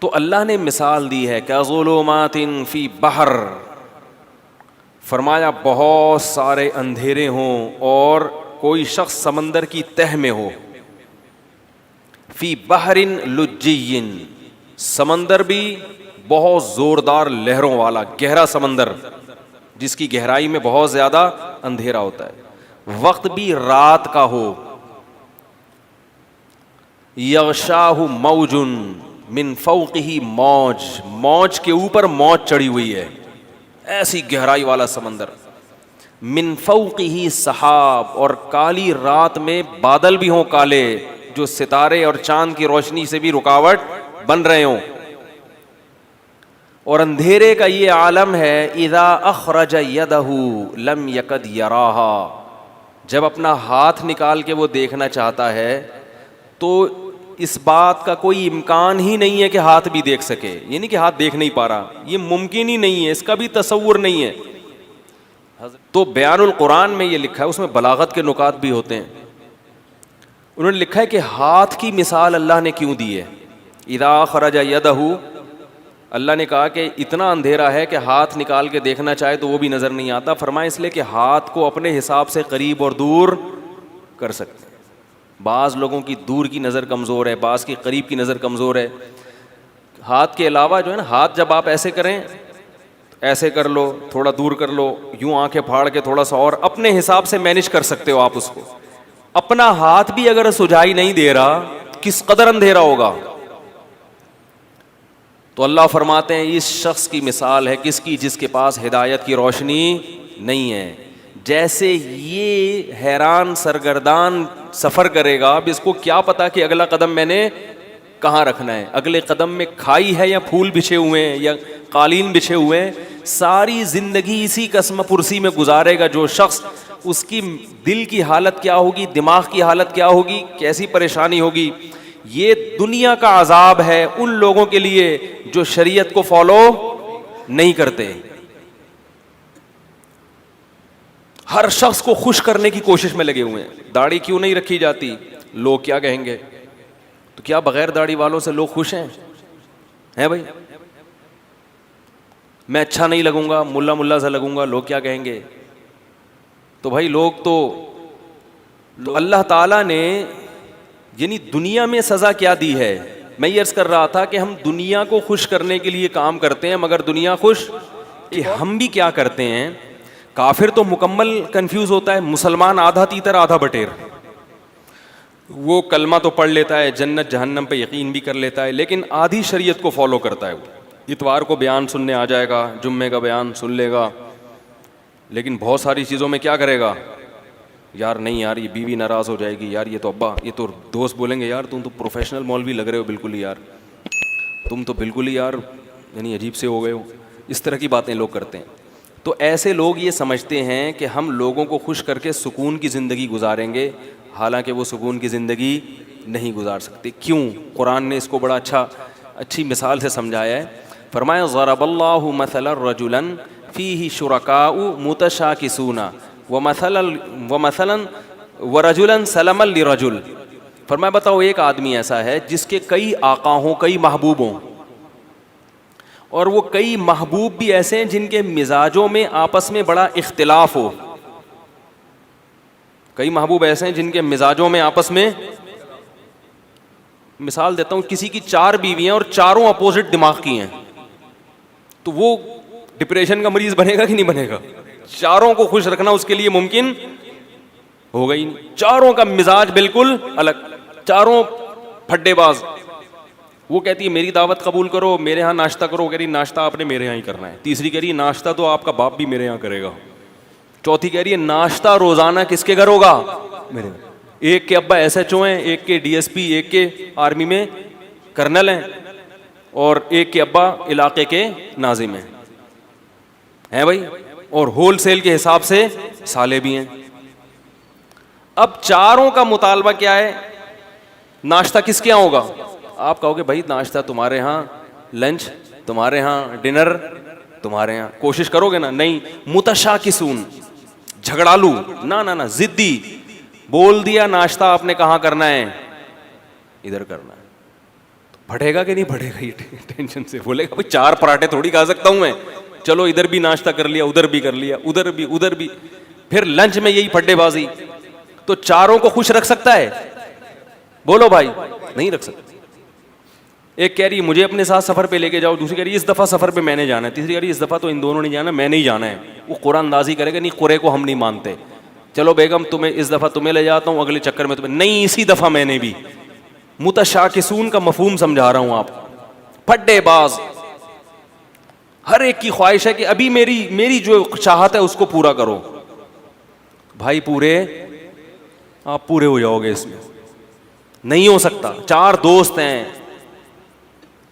تو اللہ نے مثال دی ہے کہ ظلمات فی بحر، فرمایا بہت سارے اندھیرے ہوں اور کوئی شخص سمندر کی تہ میں ہو، فی بحر لجی، سمندر بھی بہت زوردار لہروں والا گہرا سمندر جس کی گہرائی میں بہت زیادہ اندھیرا ہوتا ہے، وقت بھی رات کا ہو، یغشاہ موج من فوقہ موج، موج کے اوپر موج چڑھی ہوئی ہے، ایسی گہرائی والا سمندر، من فوقہ سحاب، اور کالی رات میں بادل بھی ہوں کالے جو ستارے اور چاند کی روشنی سے بھی رکاوٹ بن رہے ہوں، اور اندھیرے کا یہ عالم ہے اذا اخرج یدہ لم یکد یراہا، جب اپنا ہاتھ نکال کے وہ دیکھنا چاہتا ہے تو اس بات کا کوئی امکان ہی نہیں ہے کہ ہاتھ بھی دیکھ سکے، یعنی کہ ہاتھ دیکھ نہیں پا رہا، یہ ممکن ہی نہیں ہے، اس کا بھی تصور نہیں ہے۔ تو بیان القرآن میں یہ لکھا ہے، اس میں بلاغت کے نکات بھی ہوتے ہیں، انہوں نے لکھا ہے کہ ہاتھ کی مثال اللہ نے کیوں دی ہے، اذا خرج یدہ، اللہ نے کہا کہ اتنا اندھیرا ہے کہ ہاتھ نکال کے دیکھنا چاہے تو وہ بھی نظر نہیں آتا، فرمایا اس لیے کہ ہاتھ کو اپنے حساب سے قریب اور دور کر سکتے ہیں، بعض لوگوں کی دور کی نظر کمزور ہے، بعض کی قریب کی نظر کمزور ہے، ہاتھ کے علاوہ جو ہے نا، ہاتھ جب آپ ایسے کریں، ایسے کر لو، تھوڑا دور کر لو، یوں آنکھیں پھاڑ کے تھوڑا سا، اور اپنے حساب سے مینج کر سکتے ہو آپ اس کو، اپنا ہاتھ بھی اگر سجائی نہیں دے رہا کس قدر اندھیرا ہوگا۔ تو اللہ فرماتے ہیں اس شخص کی مثال ہے کس کی، جس کے پاس ہدایت کی روشنی نہیں ہے، جیسے یہ حیران سرگردان سفر کرے گا، اب اس کو کیا پتا کہ اگلا قدم میں نے کہاں رکھنا ہے، اگلے قدم میں کھائی ہے یا پھول بچھے ہوئے ہیں یا قالین بچھے ہوئے ہیں، ساری زندگی اسی قسم پرسی میں گزارے گا جو شخص، اس کی دل کی حالت کیا ہوگی، دماغ کی حالت کیا ہوگی، کیسی پریشانی ہوگی۔ یہ دنیا کا عذاب ہے ان لوگوں کے لیے جو شریعت کو فالو نہیں کرتے، ہر شخص کو خوش کرنے کی کوشش میں لگے ہوئے ہیں، داڑھی کیوں نہیں رکھی جاتی، لوگ کیا کہیں گے، تو کیا بغیر داڑھی والوں سے لوگ خوش ہیں بھائی، میں اچھا نہیں لگوں گا، ملا ملا سا لگوں گا، لوگ کیا کہیں گے، تو بھائی لوگ تو اللہ تعالیٰ نے یعنی دنیا میں سزا کیا دی ہے، میں یہ عرض کر رہا تھا کہ ہم دنیا کو خوش کرنے کے لیے کام کرتے ہیں، مگر دنیا خوش کہ ہم بھی کیا کرتے ہیں، کافر تو مکمل کنفیوز ہوتا ہے، مسلمان آدھا تیتر آدھا بٹیر، وہ کلمہ تو پڑھ لیتا ہے، جنت جہنم پہ یقین بھی کر لیتا ہے، لیکن آدھی شریعت کو فالو کرتا ہے، وہ اتوار کو بیان سننے آ جائے گا، جمعے کا بیان سن لے گا، لیکن بہت ساری چیزوں میں کیا کرے گا، یار نہیں یار یہ بیوی ناراض ہو جائے گی، یار یہ تو ابا، یہ تو دوست بولیں گے یار تم تو پروفیشنل مولوی لگ رہے ہو بالکل ہی، یار تم تو بالکل ہی یار یعنی عجیب سے ہو گئے ہو، اس طرح کی باتیں لوگ کرتے ہیں۔ تو ایسے لوگ یہ سمجھتے ہیں کہ ہم لوگوں کو خوش کر کے سکون کی زندگی گزاریں گے، حالانکہ وہ سکون کی زندگی نہیں گزار سکتے۔ کیوں؟ قرآن نے اس کو بڑا اچھی مثال سے سمجھایا ہے، فرمایا ضرب اللہ مثلا رجلا فیہ شرکاء متشاکسون ومثلا ورجلا سلما لرجل، فرمایا بتاؤ ایک آدمی ایسا ہے جس کے کئی آقا ہوں، کئی محبوب ہوں، اور وہ کئی محبوب بھی ایسے ہیں جن کے مزاجوں میں آپس میں بڑا اختلاف ہو، کئی محبوب ایسے ہیں جن کے مزاجوں میں آپس میں، مثال دیتا ہوں، کسی کی 4 بیویاں اور چاروں اپوزٹ دماغ کی ہیں، تو وہ ڈپریشن کا مریض بنے گا کہ نہیں بنے گا؟ چاروں کو خوش رکھنا اس کے لیے ممکن ہوگا ہی نہیں، چاروں کا مزاج بالکل الگ، چاروں پھڈے باز، وہ کہتی ہے میری دعوت قبول کرو، میرے ہاں ناشتہ کرو، وہ کہہ رہی ناشتہ آپ نے میرے یہاں ہی کرنا ہے، تیسری کہہ رہی ہے ناشتہ تو آپ کا باپ بھی میرے یہاں کرے گا، چوتھی کہہ رہی ہے ناشتہ روزانہ کس کے گھر ہوگا، میرے گھر۔ ایک کے ابا ایس ایچ او ہیں، ایک کے ڈی ایس پی، ایک کے آرمی میں کرنل ہیں، اور ایک کے ابا علاقے کے ناظم ہیں بھائی، اور ہول سیل کے حساب سے سالے بھی ہیں۔ اب چاروں کا مطالبہ کیا ہے، ناشتہ کس کے یہاں ہوگا؟ آپ کہو گے بھائی ناشتہ تمہارے ہاں، لنچ تمہارے ہاں، ڈنر تمہارے ہاں، کوشش کرو گے نا؟ نہیں، متشاکسون، جھگڑالو، نہ ضدی، بول دیا ناشتہ آپ نے کہاں کرنا ہے، ادھر کرنا ہے۔ بڑھے گا کہ نہیں بڑھے گا یہ ٹینشن سے. بولے گا بھائی 4 پراٹھے تھوڑی کھا سکتا ہوں میں, چلو ادھر بھی ناشتہ کر لیا, ادھر بھی کر لیا, ادھر بھی, پھر لنچ میں یہی پھڈے بازی. تو چاروں کو خوش رکھ سکتا ہے؟ بولو بھائی, نہیں رکھ سکتا. ایک کہہ رہی مجھے اپنے ساتھ سفر پہ لے کے جاؤ, دوسری کہہ رہی اس دفعہ سفر پہ میں نے جانا ہے, تیسری کہہ رہی اس دفعہ تو ان دونوں نے جانا, میں نہیں جانا ہے. وہ قرآن اندازی کرے گا نہیں قرے کو ہم نہیں مانتے, چلو بیگم تمہیں اس دفعہ تمہیں لے جاتا ہوں, اگلے چکر میں تمہیں نہیں, اسی دفعہ میں نے بھی. متشاکسون کا مفہوم سمجھا رہا ہوں آپ کو. پھڈے باز, ہر ایک کی خواہش ہے کہ ابھی میری جو چاہت ہے اس کو پورا کرو. بھائی آپ پورے ہو جاؤ گے اس میں, نہیں ہو سکتا. 4 دوست ہیں,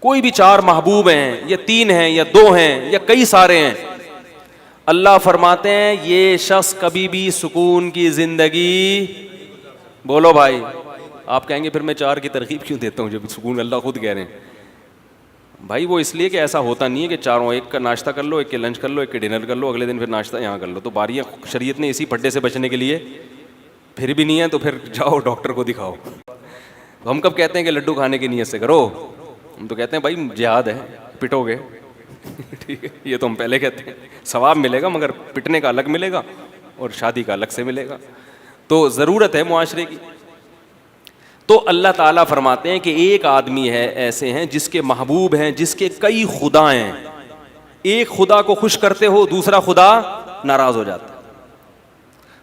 کوئی بھی 4 محبوب ہیں, یا 3 ہیں یا 2 ہیں یا کئی سارے ہیں, اللہ فرماتے ہیں یہ شخص کبھی بھی سکون کی زندگی, بولو بھائی. آپ کہیں گے پھر میں 4 کی ترغیب کیوں دیتا ہوں جب سکون اللہ خود کہہ رہے ہیں. بھائی وہ اس لیے کہ ایسا ہوتا نہیں ہے کہ چاروں, ایک کا ناشتہ کر لو, ایک کے لنچ کر لو, ایک کے ڈنر کر لو, اگلے دن پھر ناشتہ یہاں کر لو. تو باریاں شریعت نے اسی پھڈے سے بچنے کے لیے, پھر بھی نہیں ہے تو پھر جاؤ ڈاکٹر کو دکھاؤ. ہم کب کہتے ہیں کہ لڈو کھانے کی نیت سے کرو, ہم تو کہتے ہیں بھائی جہاد ہے, پٹو گے. ٹھیک ہے, یہ تو ہم پہلے کہتے ہیں ثواب ملے گا, مگر پٹنے کا الگ ملے گا اور شادی کا الگ سے ملے گا. تو ضرورت ہے معاشرے کی. تو اللہ تعالیٰ فرماتے ہیں کہ ایک آدمی ہے ایسے ہیں جس کے محبوب ہیں, جس کے کئی خدا ہیں. ایک خدا کو خوش کرتے ہو, دوسرا خدا ناراض ہو جاتا ہے.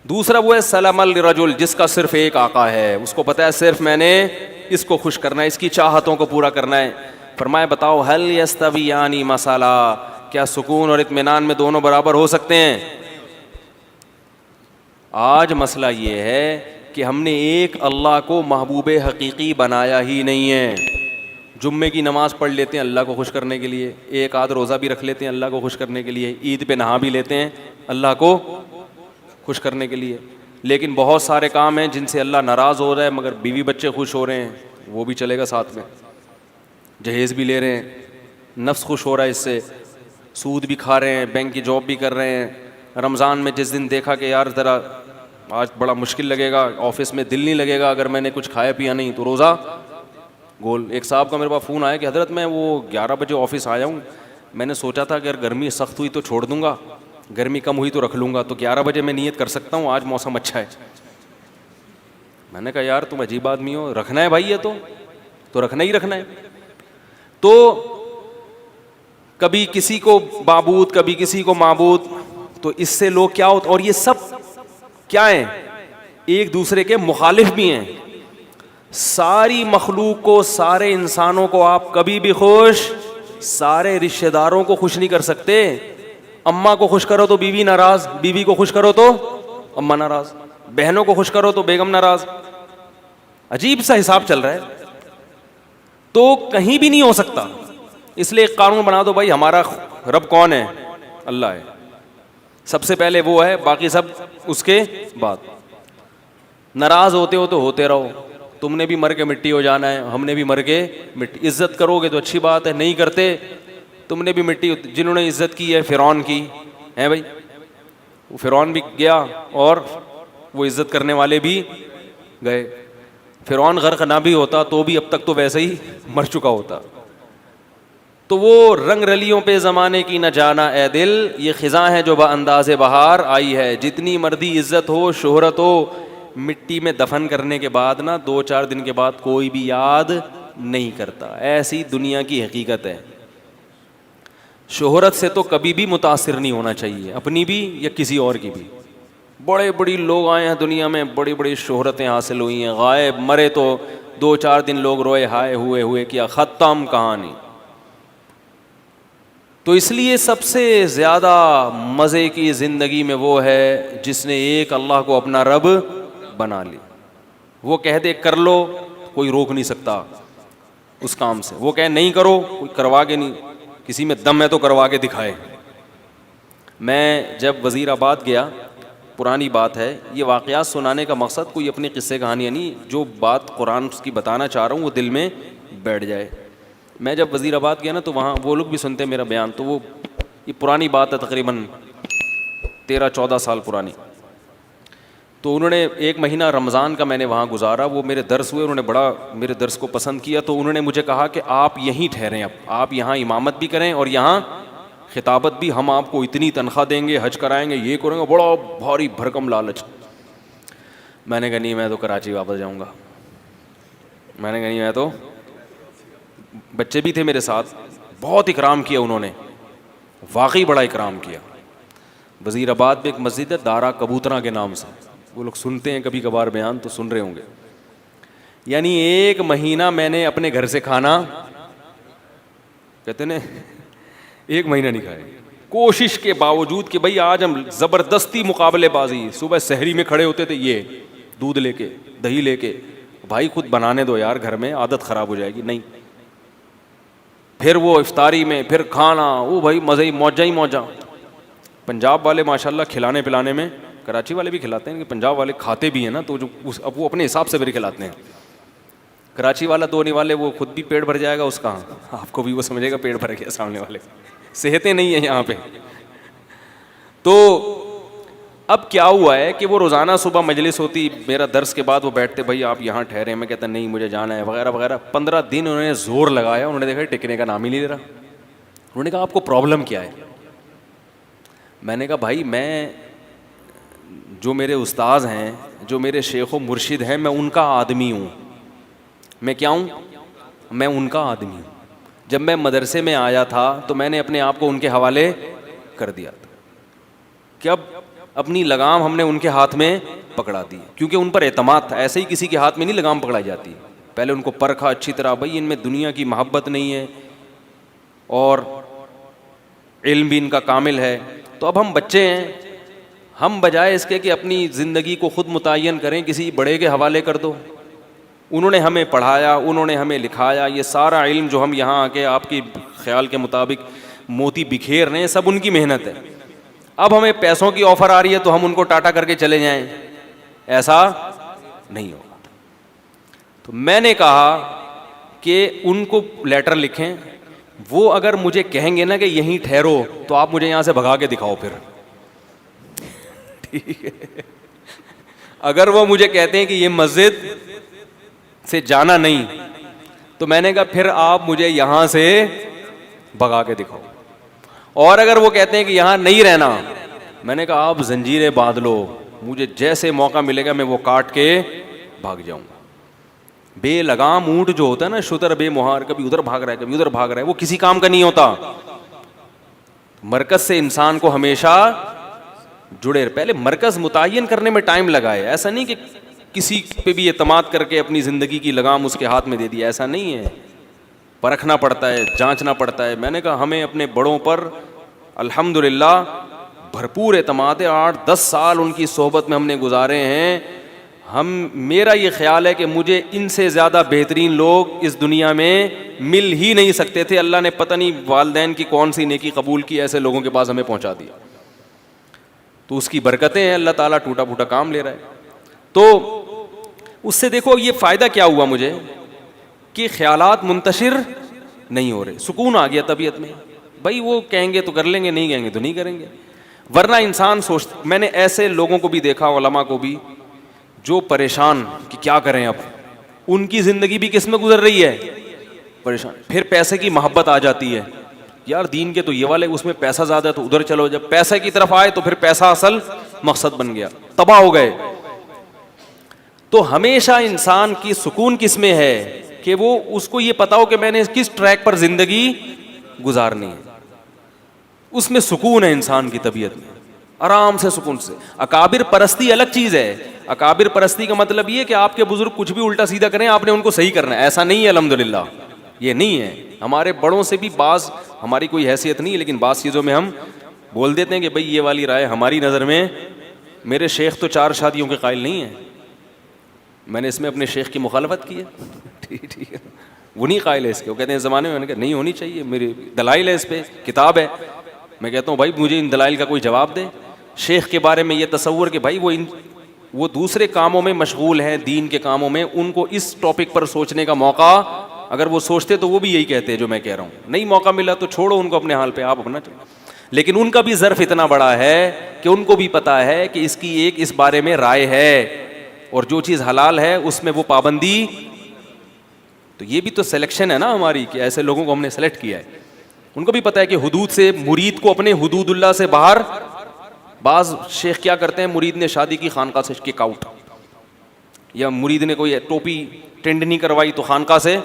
دوسرا وہ ہے سلم الرجل, جس کا صرف ایک آقا ہے, اس کو پتا ہے صرف میں نے اس کو خوش کرنا ہے, اس کی چاہتوں کو پورا کرنا ہے. فرمایا بتاؤ هل یستویان مثلا, کیا سکون اور اطمینان میں دونوں برابر ہو سکتے ہیں؟ آج مسئلہ یہ ہے کہ ہم نے ایک اللہ کو محبوب حقیقی بنایا ہی نہیں ہے. جمعے کی نماز پڑھ لیتے ہیں اللہ کو خوش کرنے کے لیے, ایک آدھ روزہ بھی رکھ لیتے ہیں اللہ کو خوش کرنے کے لیے, عید پہ نہا بھی لیتے ہیں اللہ کو خوش کرنے کے لیے. لیکن بہت سارے کام ہیں جن سے اللہ ناراض ہو رہا ہے, مگر بیوی بچے خوش ہو رہے ہیں, وہ بھی چلے گا ساتھ میں. جہیز بھی لے رہے ہیں, نفس خوش ہو رہا ہے اس سے, سود بھی کھا رہے ہیں, بینک کی جاب بھی کر رہے ہیں. رمضان میں جس دن دیکھا کہ یار ذرا آج بڑا مشکل لگے گا, آفس میں دل نہیں لگے گا اگر میں نے کچھ کھایا پیا نہیں, تو روزہ گول. ایک صاحب کا میرے پاس فون آیا کہ حضرت میں وہ 11 بجے آفس آیا ہوں, میں نے سوچا تھا کہ اگر گرمی سخت ہوئی تو چھوڑ دوں گا, گرمی کم ہوئی تو رکھ لوں گا, تو 11 بجے میں نیت کر سکتا ہوں, آج موسم اچھا ہے. میں نے کہا یار تم عجیب آدمی ہو, رکھنا ہے بھائی یہ تو رکھنا ہی رکھنا ہے. تو کبھی کسی کو معبود کبھی کسی کو معبود, تو اس سے لوگ کیا ہوتا, اور یہ سب کیا ہیں, ایک دوسرے کے مخالف بھی ہیں. ساری مخلوق کو, سارے انسانوں کو آپ کبھی بھی خوش, سارے رشتہ داروں کو خوش نہیں کر سکتے. اماں کو خوش کرو تو بیوی ناراض, بیوی کو خوش کرو تو اماں ناراض, بہنوں کو خوش کرو تو بیگم ناراض. عجیب سا حساب چل رہا ہے. تو کہیں بھی نہیں ہو سکتا. اس لیے ایک قانون بنا دو, بھائی ہمارا رب کون ہے؟ اللہ ہے, سب سے پہلے وہ ہے, باقی سب اس کے بعد. ناراض ہوتے ہو تو ہوتے رہو, تم نے بھی مر کے مٹی ہو جانا ہے, ہم نے بھی مر کے مٹی. عزت کرو گے تو اچھی بات ہے, نہیں کرتے تم نے بھی مٹی. جنہوں نے عزت کی ہے فرعون کی ہے بھائی, وہ فرعون بھی گیا اور وہ عزت کرنے والے بھی گئے. فرعون غرق نہ بھی ہوتا تو بھی اب تک تو ویسے ہی مر چکا ہوتا. تو وہ رنگ رلیوں پہ زمانے کی نہ جانا اے دل, یہ خزاں ہے جو بانداز بہار آئی ہے. جتنی مردی عزت ہو شہرت ہو, مٹی میں دفن کرنے کے بعد نا 2-4 دن کے بعد کوئی بھی یاد نہیں کرتا. ایسی دنیا کی حقیقت ہے. شہرت سے تو کبھی بھی متاثر نہیں ہونا چاہیے, اپنی بھی یا کسی اور کی بھی. بڑے بڑی لوگ آئے ہیں دنیا میں, بڑی بڑی شہرتیں حاصل ہوئی ہیں, غائب مرے تو 2-4 دن لوگ روئے ہائے ہوئے کیا ختم کہانی. تو اس لیے سب سے زیادہ مزے کی زندگی میں وہ ہے جس نے ایک اللہ کو اپنا رب بنا لی. وہ کہہ دے کر لو, کوئی روک نہیں سکتا اس کام سے. وہ کہے نہیں کرو, کوئی کروا کے نہیں, کسی میں دم ہے تو کروا کے دکھائے. میں جب وزیر آباد گیا, پرانی بات ہے, یہ واقعات سنانے کا مقصد کوئی اپنی قصے کہانیاں نہیں, جو بات قرآن کی بتانا چاہ رہا ہوں وہ دل میں بیٹھ جائے. میں جب وزیر آباد گیا نا تو وہاں وہ لوگ بھی سنتے میرا بیان, تو وہ یہ پرانی بات ہے, تقریباً 13-14 سال پرانی. تو انہوں نے 1 مہینہ رمضان کا میں نے وہاں گزارا, وہ میرے درس ہوئے, انہوں نے بڑا میرے درس کو پسند کیا. تو انہوں نے مجھے کہا کہ آپ یہیں ٹھہریں, اب آپ یہاں امامت بھی کریں اور یہاں خطابت بھی, ہم آپ کو اتنی تنخواہ دیں گے, حج کرائیں گے, یہ کریں گے, بڑا بھاری بھرکم لالچ. میں نے کہا نہیں, میں تو کراچی واپس جاؤں گا. میں نے کہا نہیں, میں تو, بچے بھی تھے میرے ساتھ, بہت اکرام کیا انہوں نے, واقعی بڑا اکرام کیا. وزیر آباد میں ایک مسجد ہے دارا کبوترا کے نام سے, وہ لوگ سنتے ہیں کبھی کبھار بیان تو سن رہے ہوں گے. یعنی 1 مہینہ میں نے اپنے گھر سے کھانا, کہتے ہیں 1 مہینہ نہیں کھائے, کوشش کے باوجود کہ بھائی آج ہم زبردستی مقابلے بازی, صبح سحری میں کھڑے ہوتے تھے, یہ دودھ لے کے دہی لے کے, بھائی خود بنانے دو یار گھر میں, عادت خراب ہو جائے گی. نہیں, پھر وہ افطاری میں پھر کھانا, وہ بھائی مزے ہی موجہ ہی موجہ. پنجاب والے ماشاءاللہ کھلانے پلانے میں, کراچی والے بھی کھلاتے ہیں, کہ پنجاب والے کھاتے بھی ہیں نا, تو جو اب وہ اپنے حساب سے پھر کھلاتے ہیں. کراچی والا دو نہیں والے, وہ خود بھی پیٹ بھر جائے گا اس کا, آپ کو بھی وہ سمجھے گا پیٹ بھر گیا, سامنے والے صحتیں نہیں ہیں یہاں پہ. تو اب کیا ہوا ہے کہ وہ روزانہ صبح مجلس ہوتی, میرا درس کے بعد وہ بیٹھتے, بھائی آپ یہاں ٹھہرے, میں کہتا نہیں مجھے جانا ہے وغیرہ وغیرہ. 15 دن انہوں نے زور لگایا, انہوں نے دیکھا ٹکنے کا نام ہی نہیں لے رہا. انہوں نے کہا آپ کو پرابلم کیا ہے؟ میں نے کہا بھائی میں, جو میرے استاذ ہیں, جو میرے شیخ و مرشد ہیں, میں ان کا آدمی ہوں. میں کیا ہوں؟ میں ان کا آدمی ہوں. جب میں مدرسے میں آیا تھا تو میں نے اپنے آپ کو ان کے حوالے کر دیا تھا, کہ اب اپنی لگام ہم نے ان کے ہاتھ میں پکڑا دی, کیونکہ ان پر اعتماد تھا. ایسے ہی کسی کے ہاتھ میں نہیں لگام پکڑائی جاتی, پہلے ان کو پرکھا اچھی طرح, بھائی ان میں دنیا کی محبت نہیں ہے اور علم بھی ان کا کامل ہے. تو اب ہم بچے ہیں, ہم بجائے اس کے کہ اپنی زندگی کو خود متعین کریں, کسی بڑے کے حوالے کر دو. انہوں نے ہمیں پڑھایا, انہوں نے ہمیں لکھایا, یہ سارا علم جو ہم یہاں آ کے آپ کی خیال کے مطابق موتی بکھیر رہے ہیں, سب ان کی محنت ہے. اب ہمیں پیسوں کی آفر آ رہی ہے تو ہم ان کو ٹاٹا کر کے چلے جائیں, ایسا نہیں ہوگا. تو میں نے کہا کہ ان کو لیٹر لکھیں, وہ اگر مجھے کہیں گے نا کہ یہیں ٹھہرو, تو آپ مجھے یہاں سے بھگا کے دکھاؤ پھر, ٹھیک ہے. اگر وہ مجھے کہتے ہیں کہ یہ مسجد سے جانا نہیں, تو میں نے کہا پھر آپ مجھے یہاں سے بھگا کے دکھاؤ. اور اگر وہ کہتے ہیں کہ یہاں نہیں رہنا, میں نے کہا آپ زنجیریں باندھ لو, مجھے جیسے موقع ملے گا میں وہ کاٹ کے بھاگ جاؤں گا. بے لگام اونٹ جو ہوتا ہے نا, شتر بے مہار, کبھی ادھر بھاگ رہا ہے کبھی ادھر بھاگ رہا ہے, وہ کسی کام کا نہیں ہوتا. مرکز سے انسان کو ہمیشہ جڑے, پہلے مرکز متعین کرنے میں ٹائم لگائے, ایسا نہیں کہ کسی پہ بھی اعتماد کر کے اپنی زندگی کی لگام اس کے ہاتھ میں دے دی, ایسا نہیں ہے. پرکھنا پڑتا ہے, جانچنا پڑتا ہے. میں نے کہا ہمیں اپنے بڑوں پر الحمدللہ بھرپور اعتماد ہے, 8-10 سال ان کی صحبت میں ہم نے گزارے ہیں. میرا یہ خیال ہے کہ مجھے ان سے زیادہ بہترین لوگ اس دنیا میں مل ہی نہیں سکتے تھے. اللہ نے پتہ نہیں والدین کی کون سی نیکی قبول کی, ایسے لوگوں کے پاس ہمیں پہنچا دیا. تو اس کی برکتیں ہیں, اللہ تعالیٰ ٹوٹا پھوٹا کام لے رہا ہے. تو اس سے دیکھو یہ فائدہ کیا ہوا مجھے, کہ خیالات منتشر نہیں ہو رہے, سکون آ گیا طبیعت میں. بھائی وہ کہیں گے تو کر لیں گے, نہیں کہیں گے تو نہیں کریں گے. ورنہ انسان سوچتا, میں نے ایسے لوگوں کو بھی دیکھا, علماء کو بھی, جو پریشان کہ کیا کریں اب, ان کی زندگی بھی کس میں گزر رہی ہے, پریشان. پھر پیسے کی محبت آ جاتی ہے, یار دین کے تو یہ والے, اس میں پیسہ زیادہ ہے تو ادھر چلو. جب پیسے کی طرف آئے تو پھر پیسہ اصل مقصد بن گیا, تباہ ہو گئے. تو ہمیشہ انسان کی سکون کس میں ہے, کہ وہ اس کو یہ پتا ہو کہ میں نے کس ٹریک پر زندگی گزارنی ہے. اس میں سکون ہے انسان کی طبیعت میں, آرام سے سکون سے. اکابر پرستی الگ چیز ہے. اکابر پرستی کا مطلب یہ کہ آپ کے بزرگ کچھ بھی الٹا سیدھا کریں, آپ نے ان کو صحیح کرنا ہے, ایسا نہیں ہے. الحمدللہ یہ نہیں ہے. ہمارے بڑوں سے بھی بعض, ہماری کوئی حیثیت نہیں, لیکن بعض چیزوں میں ہم بول دیتے ہیں کہ بھئی یہ والی رائے ہماری نظر میں, میرے شیخ تو 4 شادیوں کے قائل نہیں ہیں, میں نے اس میں اپنے شیخ کی مخالفت کی ہے. ٹھیک ہے, وہ نہیں قائل ہے اس کے. وہ کہتے ہیں زمانے میں, میں نے کہا نہیں ہونی چاہیے, میری دلائل ہے, اس پہ کتاب ہے. میں کہتا ہوں بھائی مجھے ان دلائل کا کوئی جواب دے. شیخ کے بارے میں یہ تصور کہ بھائی وہ دوسرے کاموں میں مشغول ہیں, دین کے کاموں میں, ان کو اس ٹاپک پر سوچنے کا موقع اگر وہ سوچتے تو وہ بھی یہی کہتے ہیں جو میں کہہ رہا ہوں. نہیں موقع ملا تو چھوڑو ان کو اپنے حال پہ, آپ اپنا چلو. لیکن ان کا بھی ظرف اتنا بڑا ہے کہ ان کو بھی پتا ہے کہ اس کی ایک اس بارے میں رائے ہے، اور جو چیز حلال ہے اس میں وہ پابندی. تو یہ بھی تو سلیکشن ہے نا ہماری، کہ ایسے لوگوں کو ہم نے سلیکٹ کیا ہے. ان کو بھی پتا ہے کہ حدود سے، مرید کو اپنے حدود اللہ سے باہر. بعض شیخ کیا کرتے ہیں، مرید نے شادی کی خانقاہ سے کک آؤٹ، یا مرید نے کوئی ٹوپی ٹرینڈ نہیں کروائی تو خانقاہ سے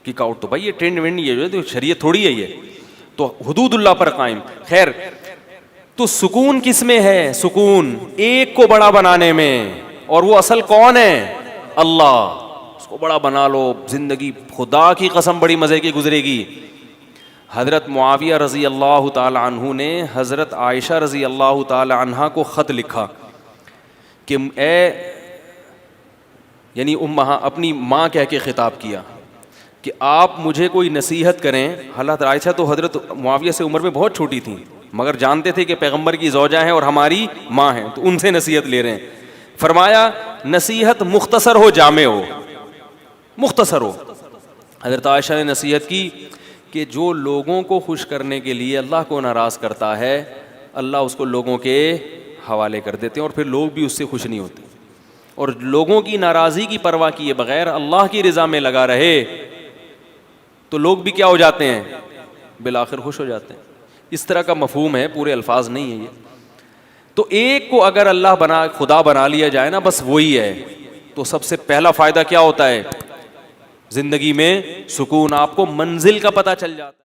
کک آؤٹ. تو بھائی یہ ٹرینڈ وینڈ یہ جو ہے شریعت تھوڑی ہے یہ، تو حدود اللہ پر قائم. خیر، تو سکون کس میں ہے؟ سکون ایک کو بڑا بنانے میں، اور وہ اصل کون ہے؟ اللہ. اس کو بڑا بنا لو، زندگی خدا کی قسم بڑی مزے کی گزرے گی. حضرت معاویہ رضی اللہ تعالی عنہ نے حضرت عائشہ رضی اللہ تعالی عنہا کو خط لکھا کہ اے، یعنی اپنی ماں کہہ کے خطاب کیا کہ آپ مجھے کوئی نصیحت کریں. حضرت عائشہ تو حضرت معاویہ سے عمر میں بہت چھوٹی تھیں، مگر جانتے تھے کہ پیغمبر کی زوجہ ہیں اور ہماری ماں ہیں، تو ان سے نصیحت لے رہے ہیں. فرمایا نصیحت مختصر ہو، جامع ہو، مختصر ہو. حضرت عائشہ نے نصیحت کی کہ جو لوگوں کو خوش کرنے کے لیے اللہ کو ناراض کرتا ہے، اللہ اس کو لوگوں کے حوالے کر دیتے ہیں، اور پھر لوگ بھی اس سے خوش نہیں ہوتے. اور لوگوں کی ناراضی کی پرواہ کیے بغیر اللہ کی رضا میں لگا رہے تو لوگ بھی کیا ہو جاتے ہیں؟ بالآخر خوش ہو جاتے ہیں. اس طرح کا مفہوم ہے، پورے الفاظ نہیں ہیں یہ. تو ایک کو اگر اللہ خدا بنا لیا جائے نا، بس وہی ہے، تو سب سے پہلا فائدہ کیا ہوتا ہے؟ زندگی میں سکون. آپ کو منزل کا پتہ چل جاتا ہے.